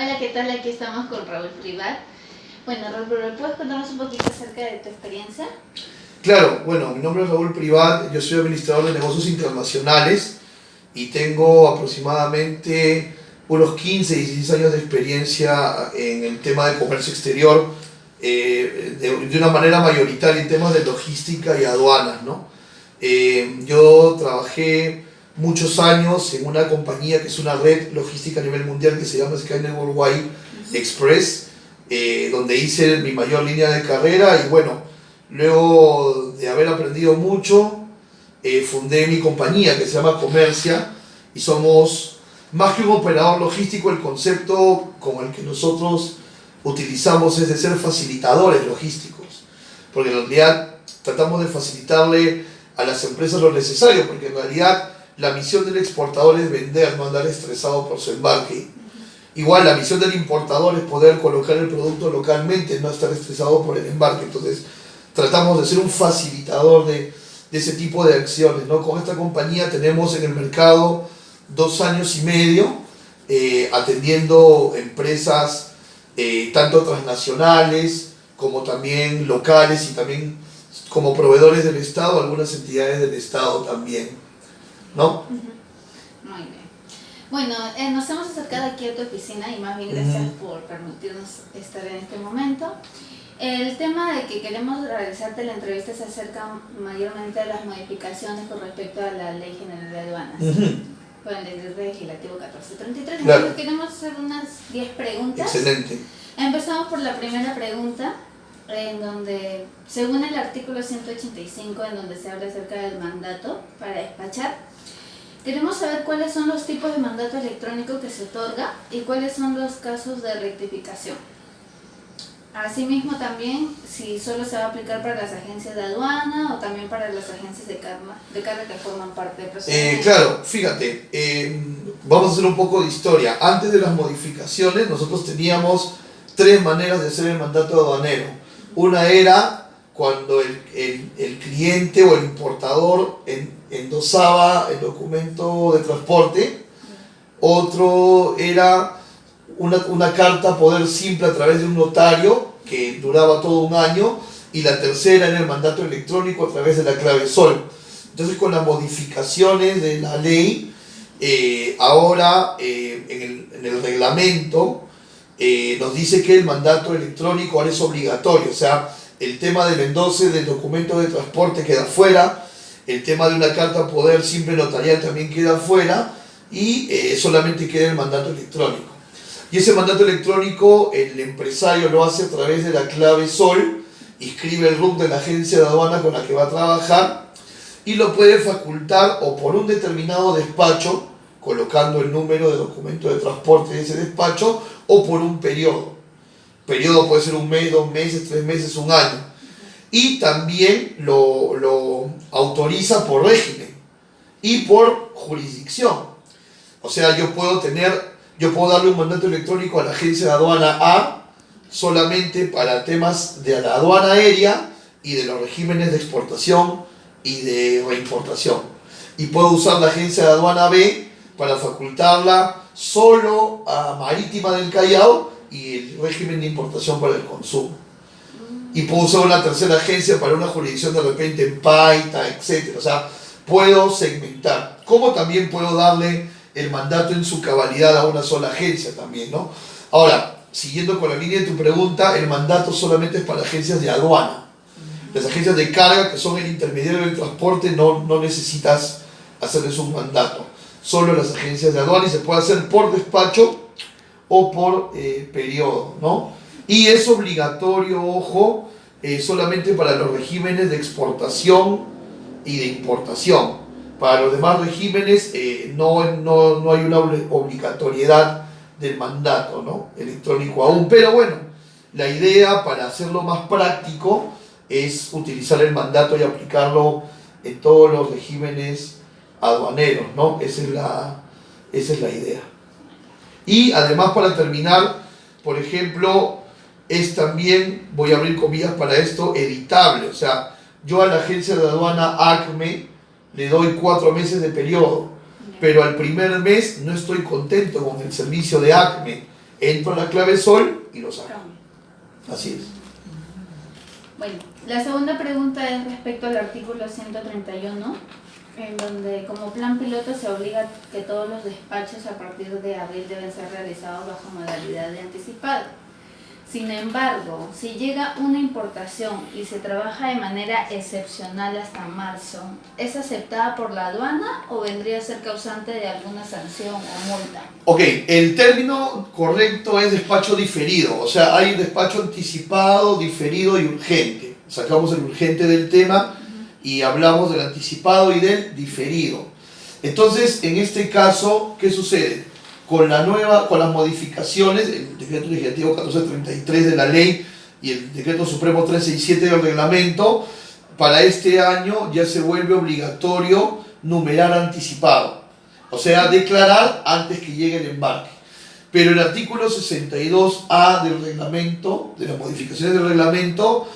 Hola, ¿qué tal? Aquí estamos con Raúl Privat. Bueno, Raúl, ¿puedes contarnos un poquito acerca de tu experiencia? Claro, bueno, mi nombre es Raúl Privat, yo soy administrador de negocios internacionales y tengo aproximadamente unos 15, 16 años de experiencia en el tema de comercio exterior, de una manera mayoritaria en temas de logística y aduanas, ¿no? Yo trabajé muchos años en una compañía que es una red logística a nivel mundial que se llama Skynet Worldwide Express, donde hice mi mayor línea de carrera y bueno, luego de haber aprendido mucho, fundé mi compañía que se llama Comercia y somos más que un operador logístico. El concepto con el que nosotros utilizamos es de ser facilitadores logísticos, porque en realidad tratamos de facilitarle a las empresas lo necesario, porque en realidad la misión del exportador es vender, no andar estresado por su embarque. Igual la misión del importador es poder colocar el producto localmente, no estar estresado por el embarque. Entonces tratamos de ser un facilitador de ese tipo de acciones, ¿no? Con esta compañía tenemos en el mercado 2 años y medio atendiendo empresas tanto transnacionales como también locales y también como proveedores del Estado, algunas entidades del Estado también, ¿no? Muy bien. Bueno, nos hemos acercado aquí a tu oficina y más bien gracias por permitirnos estar en este momento. El tema de que queremos realizarte la entrevista se acerca mayormente a las modificaciones con respecto a la Ley General de Aduanas. Con el decreto legislativo 1433. Claro. Entonces queremos hacer unas 10 preguntas. Excelente. Empezamos por la primera pregunta, en donde, según el artículo 185, en donde se habla acerca del mandato para despachar, queremos saber cuáles son los tipos de mandato electrónico que se otorga y cuáles son los casos de rectificación. Asimismo también, si solo se va a aplicar para las agencias de aduana o también para las agencias de carga que forman parte del procedimiento. Claro, fíjate, vamos a hacer un poco de historia. Antes de las modificaciones, nosotros teníamos 3 maneras de hacer el mandato aduanero. Una era cuando el cliente o el importador endosaba el documento de transporte. Otro era una carta poder simple a través de un notario que duraba todo un año, y la tercera era el mandato electrónico a través de la clave SOL. Entonces, con las modificaciones de la ley, ahora en el reglamento nos dice que el mandato electrónico ahora es obligatorio. O sea, el tema del endose del documento de transporte queda fuera, el tema de una carta poder simple notarial también queda fuera, y solamente queda el mandato electrónico. Y ese mandato electrónico el empresario lo hace a través de la clave SOL, inscribe el RUC de la agencia de aduana con la que va a trabajar y lo puede facultar o por un determinado despacho, colocando el número de documento de transporte de ese despacho, o por un periodo. Periodo puede ser 1 mes, 2 meses, 3 meses, 1 año. Y también lo autoriza por régimen y por jurisdicción. O sea, yo puedo darle un mandato electrónico a la agencia de aduana A solamente para temas de la aduana aérea y de los regímenes de exportación y de reimportación. Y puedo usar la agencia de aduana B para facultarla solo a Marítima del Callao y el régimen de importación para el consumo. Y puedo usar una tercera agencia para una jurisdicción de repente en Paita, etc. O sea, puedo segmentar. Como también puedo darle el mandato en su cabalidad a una sola agencia también, ¿no? Ahora, siguiendo con la línea de tu pregunta, el mandato solamente es para agencias de aduana. Las agencias de carga, que son el intermediario del transporte, no necesitas hacerles un mandato. Solo las agencias de aduana, y se puede hacer por despacho o por periodo, ¿no? Y es obligatorio, ojo, solamente para los regímenes de exportación y de importación. Para los demás regímenes no hay una obligatoriedad del mandato, ¿no?, electrónico aún. Pero bueno, la idea para hacerlo más práctico es utilizar el mandato y aplicarlo en todos los regímenes aduaneros, ¿no? Esa es la idea. Y además, para terminar, por ejemplo, es también, voy a abrir comillas para esto, editable. O sea, yo a la agencia de aduana ACME le doy 4 meses de periodo, pero al primer mes no estoy contento con el servicio de ACME, entro a la clave sol y lo saco. Así es. Bueno, la segunda pregunta es respecto al artículo 131, en donde como plan piloto se obliga que todos los despachos a partir de abril deben ser realizados bajo modalidad de anticipado. Sin embargo, si llega una importación y se trabaja de manera excepcional hasta marzo, ¿es aceptada por la aduana o vendría a ser causante de alguna sanción o multa? Ok, el término correcto es despacho diferido, o sea, hay despacho anticipado, diferido y urgente. Sacamos el urgente del tema y hablamos del anticipado y del diferido. Entonces, en este caso, ¿qué sucede? Con las modificaciones, el decreto legislativo 1433 de la ley y el decreto supremo 367 del reglamento, para este año ya se vuelve obligatorio numerar anticipado, o sea, declarar antes que llegue el embarque. Pero el artículo 62A del reglamento, de las modificaciones del reglamento,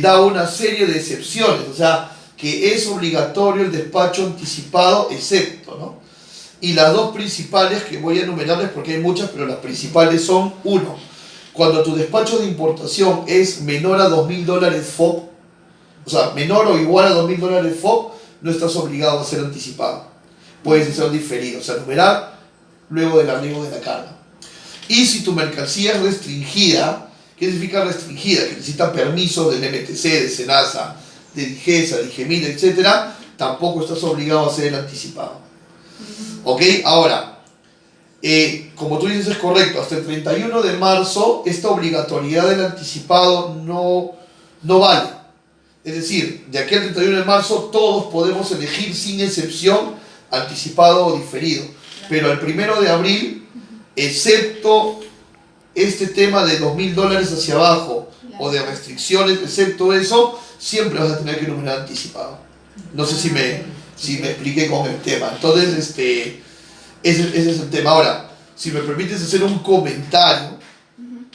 da una serie de excepciones, o sea, que es obligatorio el despacho anticipado, excepto, ¿no? Y las dos principales que voy a enumerarles porque hay muchas, pero las principales son: uno, cuando tu despacho de importación es menor a $2.000 FOB, o sea, menor o igual a $2.000 FOB, no estás obligado a ser anticipado. Puedes ser diferido, o sea, numerar luego del arribo de la carga. Y si tu mercancía es restringida, ¿qué significa restringida? Que necesita permisos del MTC, de SENASA, de DIGESA, de IGEMIL, etc., tampoco estás obligado a hacer el anticipado. ¿Ok? Ahora, como tú dices es correcto, hasta el 31 de marzo esta obligatoriedad del anticipado no vale. Es decir, de aquí al 31 de marzo todos podemos elegir sin excepción anticipado o diferido. Pero al 1 de abril, excepto este tema de $2.000 hacia abajo o de restricciones, excepto eso, siempre vas a tener que numerar anticipado. No sé si me expliqué con el tema. Entonces, ese es el tema. Ahora, si me permites hacer un comentario,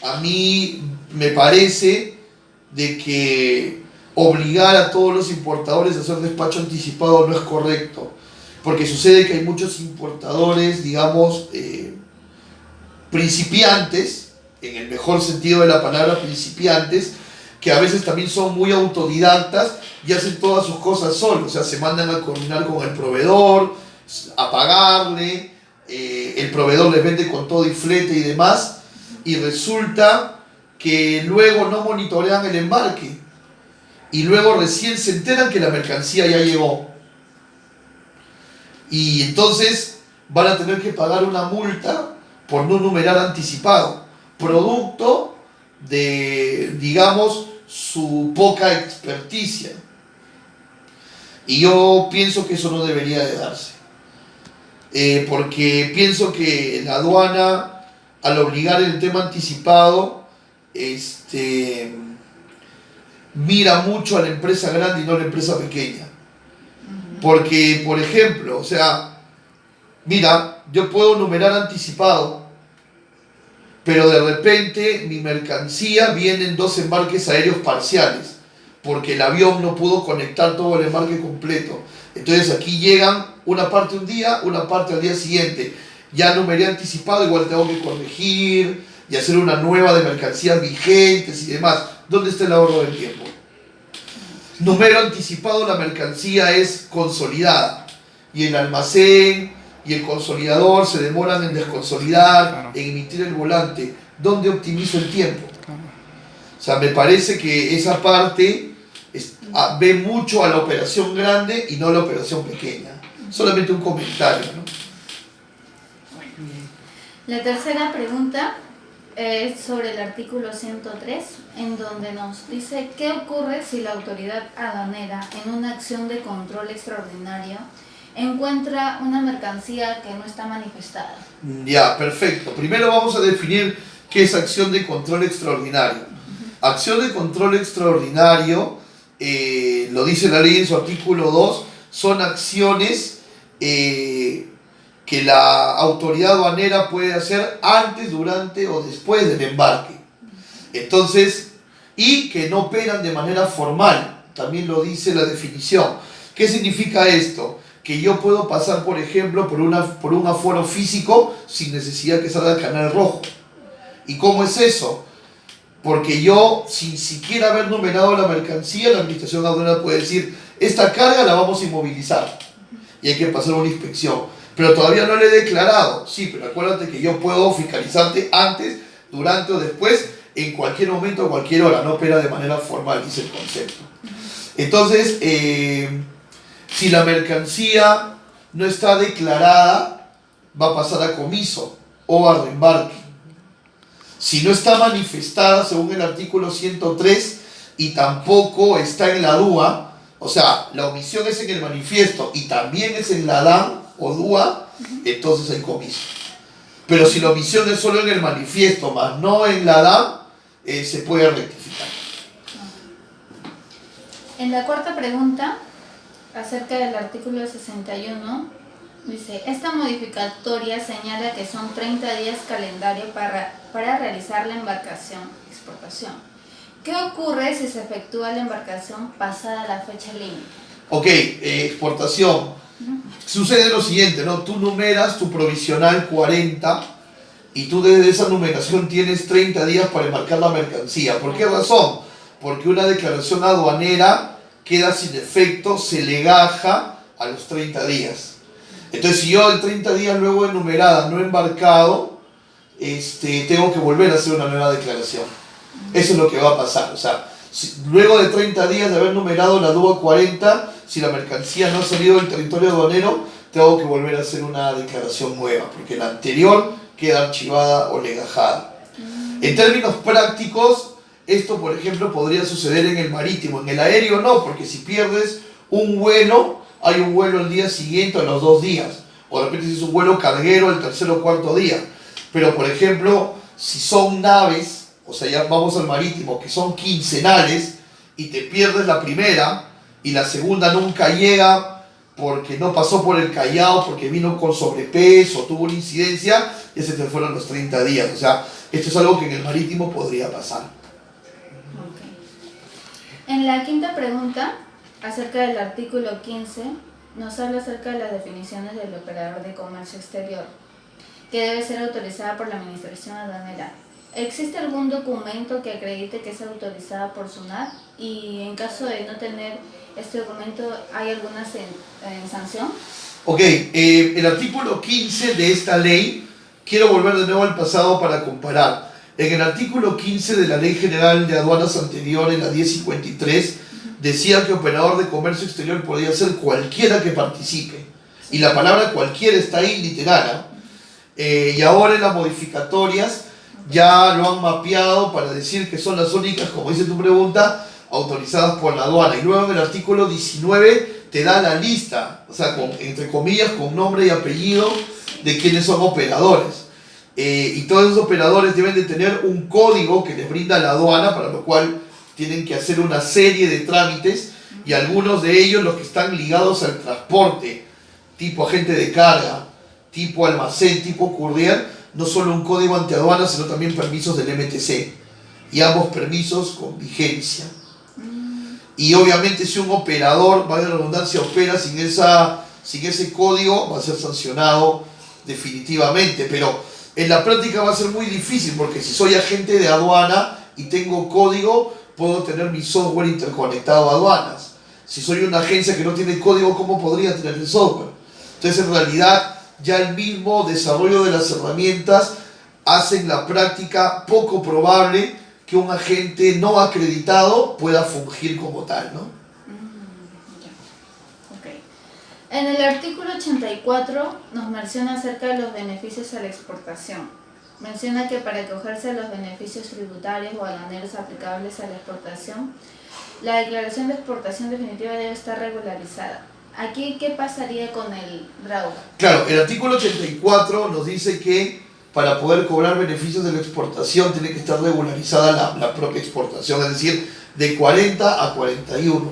a mí me parece de que obligar a todos los importadores a hacer despacho anticipado no es correcto, porque sucede que hay muchos importadores, digamos, principiantes, en el mejor sentido de la palabra principiantes, que a veces también son muy autodidactas y hacen todas sus cosas solos, o sea, se mandan a coordinar con el proveedor, a pagarle, el proveedor les vende con todo y flete y demás, y resulta que luego no monitorean el embarque, y luego recién se enteran que la mercancía ya llegó. Y entonces van a tener que pagar una multa por no numerar anticipado, producto de, digamos, su poca experticia. Y yo pienso que eso no debería de darse. Porque pienso que la aduana, al obligar el tema anticipado, mira mucho a la empresa grande y no a la empresa pequeña. Porque, por ejemplo, o sea, mira, yo puedo numerar anticipado, pero de repente mi mercancía viene en 2 embarques aéreos parciales, porque el avión no pudo conectar todo el embarque completo. Entonces aquí llegan una parte un día, una parte al día siguiente. Ya numeré anticipado, igual tengo que corregir y hacer una nueva de mercancías vigentes y demás. ¿Dónde está el ahorro del tiempo? Número anticipado, la mercancía es consolidada y el almacén y el consolidador se demoran en desconsolidar, claro, en emitir el volante. ¿Dónde optimizo el tiempo? Claro. O sea, me parece que esa parte ve mucho a la operación grande y no a la operación pequeña. Solamente un comentario, ¿no? La tercera pregunta es sobre el artículo 103, en donde nos dice qué ocurre si la autoridad aduanera en una acción de control extraordinario encuentra una mercancía que no está manifestada. Ya, perfecto. Primero vamos a definir qué es acción de control extraordinario. Acción de control extraordinario, lo dice la ley en su artículo 2, son acciones que la autoridad aduanera puede hacer antes, durante o después del embarque. Entonces, y que no operan de manera formal, también lo dice la definición. ¿Qué significa esto? Que yo puedo pasar, por ejemplo, por un aforo físico sin necesidad que salga el canal rojo. ¿Y cómo es eso? Porque yo, sin siquiera haber numerado la mercancía, la administración aduanera puede decir, esta carga la vamos a inmovilizar y hay que pasar una inspección. Pero todavía no le he declarado. Sí, pero acuérdate que yo puedo fiscalizarte antes, durante o después, en cualquier momento, a cualquier hora. No opera de manera formal, dice el concepto. Entonces, si la mercancía no está declarada, va a pasar a comiso o a reembarque. Si no está manifestada según el artículo 103 y tampoco está en la DUA, o sea, la omisión es en el manifiesto y también es en la DAN o DUA, entonces hay comiso. Pero si la omisión es solo en el manifiesto, más no en la DAN, se puede rectificar. En la cuarta pregunta, acerca del artículo 61, dice, esta modificatoria señala que son 30 días calendario para realizar la exportación. ¿Qué ocurre si se efectúa la embarcación pasada la fecha límite? Ok, exportación. Sucede lo siguiente, ¿no? Tú numeras tu provisional 40 y tú desde esa numeración tienes 30 días para embarcar la mercancía. ¿Por qué razón? Porque una declaración aduanera queda sin efecto, se legaja a los 30 días. Entonces, si yo en 30 días luego de numerada no he embarcado, tengo que volver a hacer una nueva declaración. Eso es lo que va a pasar. O sea, luego de 30 días de haber numerado la DUA 40, si la mercancía no ha salido del territorio aduanero, tengo que volver a hacer una declaración nueva, porque la anterior queda archivada o legajada. En términos prácticos, esto, por ejemplo, podría suceder en el marítimo. En el aéreo no, porque si pierdes un vuelo, hay un vuelo el día siguiente o en los 2 días. O de repente si es un vuelo carguero el tercer o cuarto día. Pero, por ejemplo, si son naves, o sea, ya vamos al marítimo, que son quincenales, y te pierdes la primera, y la segunda nunca llega porque no pasó por el Callao, porque vino con sobrepeso, tuvo una incidencia, ya se te fueron los 30 días. O sea, esto es algo que en el marítimo podría pasar. Okay. En la quinta pregunta, acerca del artículo 15, nos habla acerca de las definiciones del operador de comercio exterior, que debe ser autorizada por la Administración Aduanera. ¿Existe algún documento que acredite que es autorizada por SUNAT? Y en caso de no tener este documento, ¿hay alguna sanción? Ok, el artículo 15 de esta ley, quiero volver de nuevo al pasado para comparar. En el artículo 15 de la Ley General de Aduanas anterior, en la 1053, decía que operador de comercio exterior podía ser cualquiera que participe. Y la palabra cualquiera está ahí literal, ¿eh? Y ahora en las modificatorias ya lo han mapeado para decir que son las únicas, como dice tu pregunta, autorizadas por la aduana. Y luego en el artículo 19 te da la lista, o sea, entre comillas, con nombre y apellido de quienes son operadores. Y todos esos operadores deben de tener un código que les brinda la aduana, para lo cual tienen que hacer una serie de trámites, y algunos de ellos, los que están ligados al transporte, tipo agente de carga, tipo almacén, tipo courier, no solo un código antiaduana, sino también permisos del MTC, y ambos permisos con vigencia. Y obviamente si un operador, valga la redundancia, opera sin ese código, va a ser sancionado definitivamente. Pero en la práctica va a ser muy difícil, porque si soy agente de aduana y tengo código, puedo tener mi software interconectado a aduanas. Si soy una agencia que no tiene código, ¿cómo podría tener el software? Entonces, en realidad, ya el mismo desarrollo de las herramientas hace en la práctica poco probable que un agente no acreditado pueda fungir como tal, ¿no? Okay. En el artículo 84 nos menciona acerca de los beneficios a la exportación. Menciona que para acogerse a los beneficios tributarios o aduaneros aplicables a la exportación, la declaración de exportación definitiva debe estar regularizada. Aquí, ¿qué pasaría con el RAU? Claro, el artículo 84 nos dice que para poder cobrar beneficios de la exportación tiene que estar regularizada la propia exportación, es decir, de 40 a 41.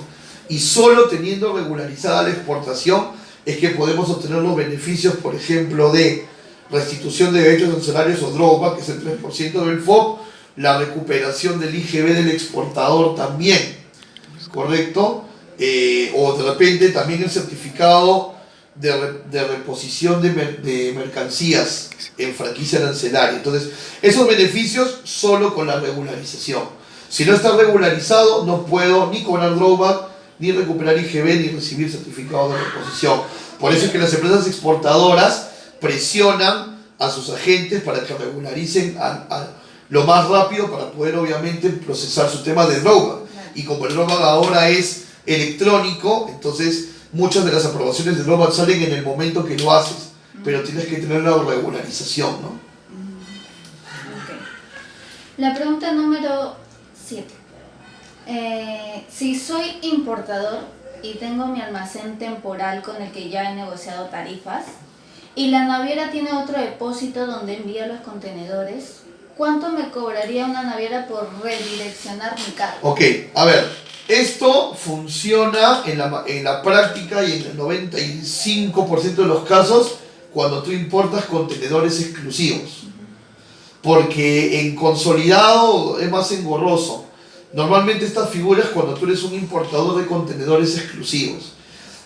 Y solo teniendo regularizada la exportación es que podemos obtener los beneficios, por ejemplo, de restitución de derechos sancionarios o drawback, que es el 3% del FOB, la recuperación del IGB del exportador también, ¿correcto? O de repente también el certificado de reposición de mercancías en franquicia arancelaria. Entonces, esos beneficios solo con la regularización. Si no está regularizado, no puedo ni cobrar drawback, ni recuperar IGB, ni recibir certificado de reposición. Por eso es que las empresas exportadoras presionan a sus agentes para que regularicen lo más rápido para poder obviamente procesar su tema de drawback. Y como el drawback ahora es electrónico, entonces muchas de las aprobaciones de drawback salen en el momento que lo haces, pero tienes que tener la regularización, ¿no? Okay. La pregunta número 7. Si soy importador y tengo mi almacén temporal con el que ya he negociado tarifas y la naviera tiene otro depósito donde envía los contenedores, ¿cuánto me cobraría una naviera por redireccionar mi carga? Ok, a ver, esto funciona en la práctica y en el 95% de los casos cuando tú importas contenedores exclusivos. Porque en consolidado es más engorroso. Normalmente estas figuras cuando tú eres un importador de contenedores exclusivos.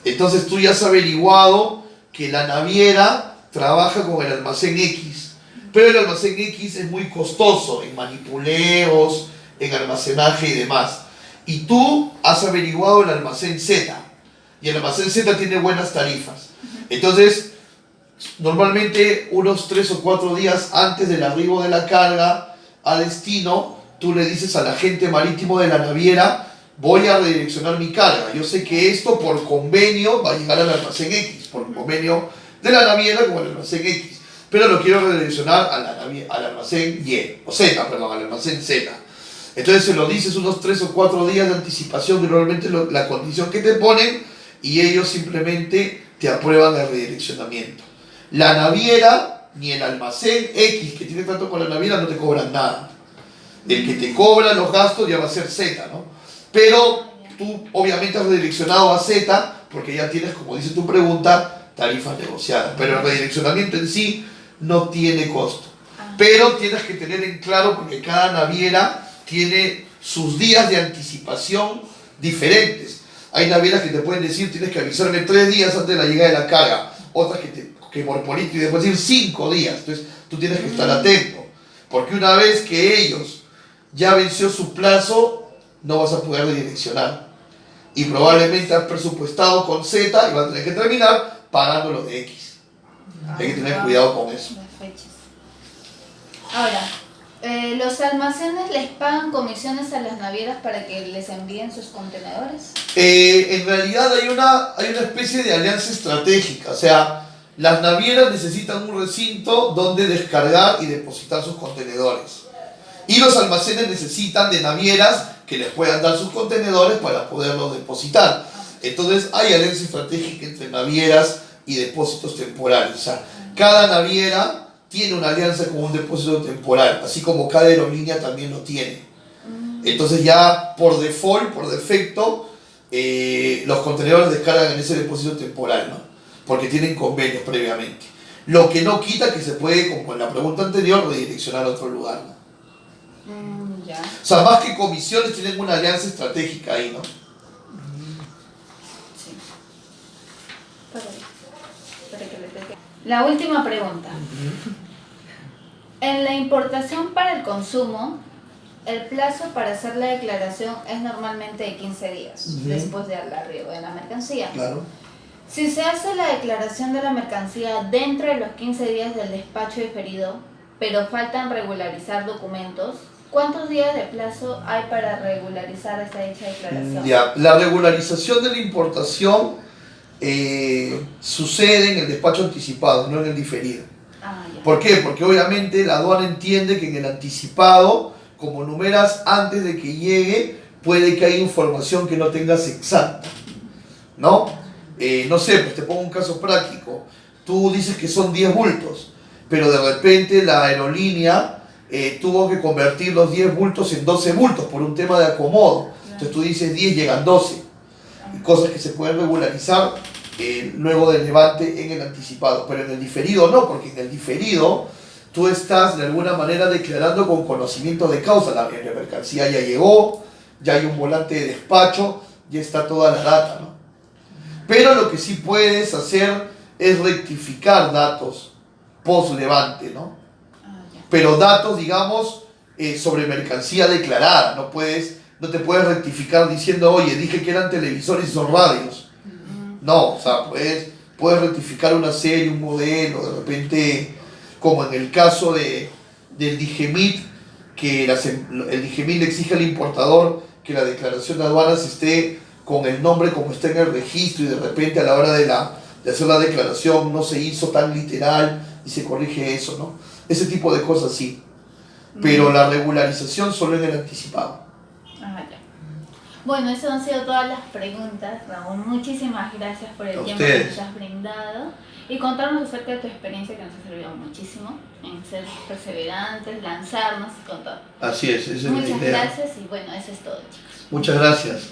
Entonces tú ya has averiguado que la naviera trabaja con el almacén X. Pero el almacén X es muy costoso en manipuleos, en almacenaje y demás. Y tú has averiguado el almacén Z. Y el almacén Z tiene buenas tarifas. Entonces, normalmente unos 3 o 4 días antes del arribo de la carga a destino, tú le dices al agente marítimo de la naviera, voy a redireccionar mi carga. Yo sé que esto por convenio va a llegar al almacén X, por convenio de la naviera con el almacén X. Pero lo quiero redireccionar al almacén Y, o Z, perdón, al almacén Z. Entonces se lo dices unos 3 o 4 días de anticipación de normalmente la condición que te ponen y ellos simplemente te aprueban el redireccionamiento. La naviera ni el almacén X que tiene trato con la naviera no te cobran nada. El que te cobra los gastos ya va a ser Z, ¿no? Pero tú obviamente has redireccionado a Z porque ya tienes, como dice tu pregunta, tarifas negociadas. Pero el redireccionamiento en sí no tiene costo. Pero tienes que tener en claro porque cada naviera tiene sus días de anticipación diferentes. Hay navieras que te pueden decir tienes que avisarme 3 días antes de la llegada de la carga. Otras que por política te pueden decir 5 días. Entonces tú tienes que estar atento. Porque una vez que ellos ya venció su plazo, no vas a poder redireccionar. Y probablemente has presupuestado con Z y vas a tener que terminar pagando lo de X. Hay que tener cuidado con eso. Las fechas. Ahora, ¿los almacenes les pagan comisiones a las navieras para que les envíen sus contenedores? En realidad hay una especie de alianza estratégica. O sea, las navieras necesitan un recinto donde descargar y depositar sus contenedores. Y los almacenes necesitan de navieras que les puedan dar sus contenedores para poderlos depositar. Entonces hay alianza estratégica entre navieras y depósitos temporales. O sea, cada naviera tiene una alianza con un depósito temporal, así como cada aerolínea también lo tiene. Entonces ya por default, por defecto, los contenedores descargan en ese depósito temporal, ¿no? Porque tienen convenios previamente. Lo que no quita que se puede, como en la pregunta anterior, redireccionar a otro lugar, ¿no? Ya. O sea, más que comisiones tienen una alianza estratégica ahí, ¿no? Sí. La última pregunta. En la importación para el consumo, el plazo para hacer la declaración es normalmente de 15 días después del arribo de la mercancía. Claro. Si se hace la declaración de la mercancía dentro de los 15 días del despacho diferido, pero faltan regularizar documentos, ¿cuántos días de plazo hay para regularizar esta dicha declaración? Ya, la regularización de la importación sucede en el despacho anticipado, no en el diferido. Ya. ¿Por qué? Porque obviamente la aduana entiende que en el anticipado, como numeras antes de que llegue, puede que haya información que no tengas exacta, ¿no? No sé, pues te pongo un caso práctico. Tú dices que son 10 bultos, pero de repente la aerolínea tuvo que convertir los 10 bultos en 12 bultos por un tema de acomodo. Entonces tú dices 10, llegan 12. Cosas que se pueden regularizar luego del levante en el anticipado. Pero en el diferido no, porque en el diferido tú estás de alguna manera declarando con conocimiento de causa. La mercancía ya llegó, ya hay un volante de despacho, ya está toda la data, ¿no? Pero lo que sí puedes hacer es rectificar datos post-levante, ¿no? Ya. Pero datos, digamos, sobre mercancía declarada. No te puedes rectificar diciendo, oye, dije que eran televisores y son radios. No, o sea, puedes rectificar una serie, un modelo, de repente, como en el caso del Digemit, que el Digemit le exige al importador que la declaración de aduanas esté con el nombre como está en el registro y de repente a la hora de hacer la declaración no se hizo tan literal y se corrige eso, ¿no? Ese tipo de cosas sí. Pero la regularización solo en el anticipado. Ya. Bueno, esas han sido todas las preguntas, Raúl. Muchísimas gracias por el A tiempo que ustedes. nos has brindado y contarnos acerca de tu experiencia que nos ha servido muchísimo en ser perseverantes, lanzarnos con todo. Así es, esa es la Muchas idea. gracias y bueno, eso es todo, chicos. Muchas gracias.